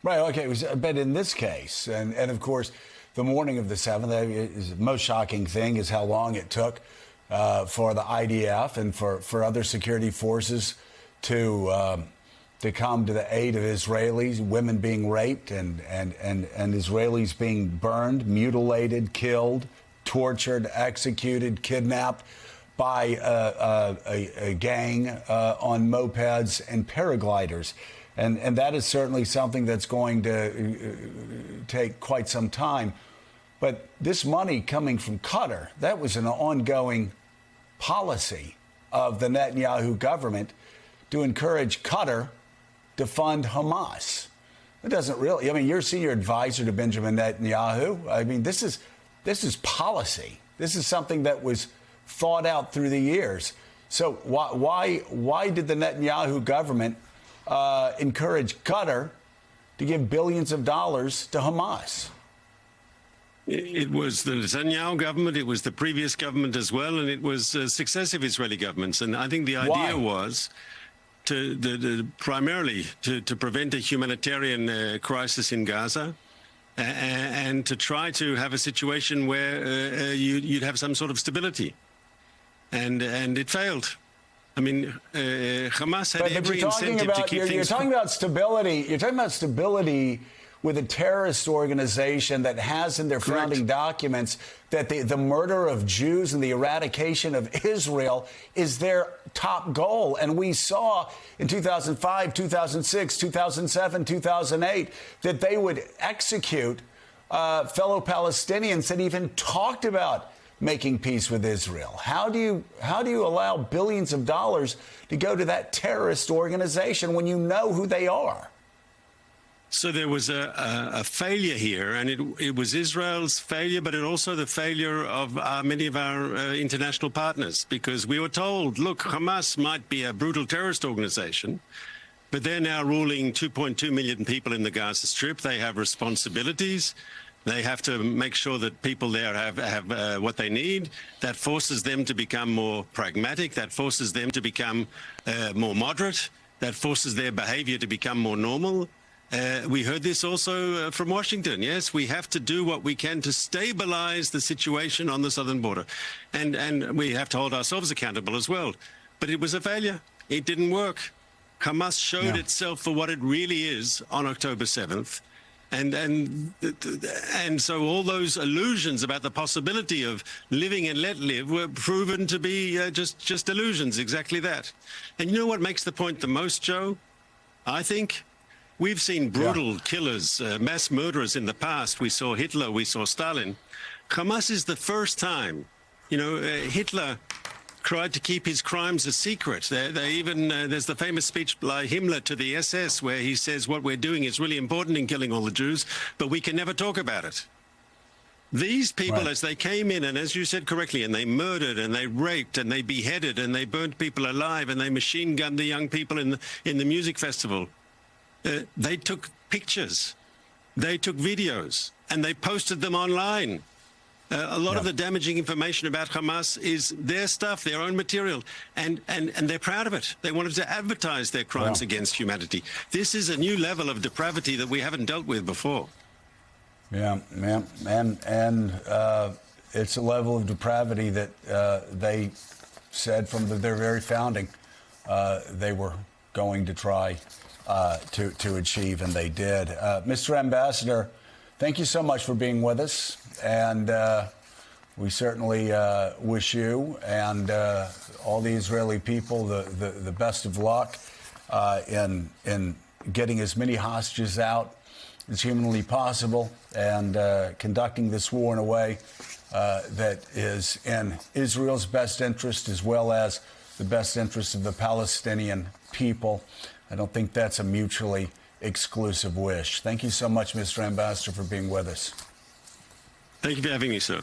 Right. Okay. But in this case, and of course, the morning of the 7th, the most shocking thing is how long it took for the IDF and for other security forces to come to the aid of Israelis, women being raped and Israelis being burned, mutilated, killed, tortured, executed, kidnapped by a gang on mopeds and paragliders. And that is certainly something that's going to take quite some time. But this money coming from Qatar, that was an ongoing policy of the Netanyahu government to encourage Qatar to fund Hamas. It doesn't really, I mean, you're a senior advisor to Benjamin Netanyahu. I mean, this is policy. This is something that was thought out through the years. So why did the Netanyahu government encourage Qatar to give billions of dollars to Hamas? It was the Netanyahu government, it was the previous government as well, and it was successive Israeli governments. And I think the idea was primarily to prevent a humanitarian crisis in Gaza and to try to have a situation where you'd have some sort of stability. And it failed. I mean, Hamas had every incentive to keep things... You're talking about stability. You're talking about stability with a terrorist organization that has in their founding documents that the murder of Jews and the eradication of Israel is their top goal. And we saw in 2005, 2006, 2007, 2008 that they would execute fellow Palestinians that even talked about making peace with Israel. How do you allow billions of dollars to go to that terrorist organization when you know who they are? So there was a failure here, and it was Israel's failure, but it also the failure of many of our international partners, because we were told, look, Hamas might be a brutal terrorist organization, but they're now ruling 2.2 million people in the Gaza Strip. They have responsibilities. They have to make sure that people there have what they need. That forces them to become more pragmatic. That forces them to become more moderate. That forces their behavior to become more normal. We heard this also from Washington. Yes, we have to do what we can to stabilize the situation on the southern border. And we have to hold ourselves accountable as well. But it was a failure. It didn't work. Hamas showed itself for what it really is on October 7th. And so all those illusions about the possibility of living and let live were proven to be just illusions, exactly that. And you know what makes the point the most, Joe? I think we've seen brutal killers, mass murderers in the past. We saw Hitler, we saw Stalin. Hamas is the first time. You know, Hitler tried to keep his crimes a secret. They even there's the famous speech by Himmler to the SS where he says what we're doing is really important in killing all the Jews, but we can never talk about it. These people, as they came in, and as you said correctly, and they murdered and they raped and they beheaded and they burnt people alive and they machine gunned the young people in the music festival. They took pictures, they took videos, and they posted them online. A lot of the damaging information about Hamas is their stuff, their own material, and they're proud of it. They wanted to advertise their crimes against humanity. This is a new level of depravity that we haven't dealt with before. Yeah, and it's a level of depravity that they said from their very founding they were going to try to achieve, and they did. Mr. Ambassador, thank you so much for being with us, and we certainly wish you and all the Israeli people the best of luck in getting as many hostages out as humanly possible and conducting this war in a way that is in Israel's best interest as well as the best interest of the Palestinian people. I don't think that's a mutually exclusive wish. Thank you so much, Mr. Ambassador, for being with us. Thank you for having me, sir.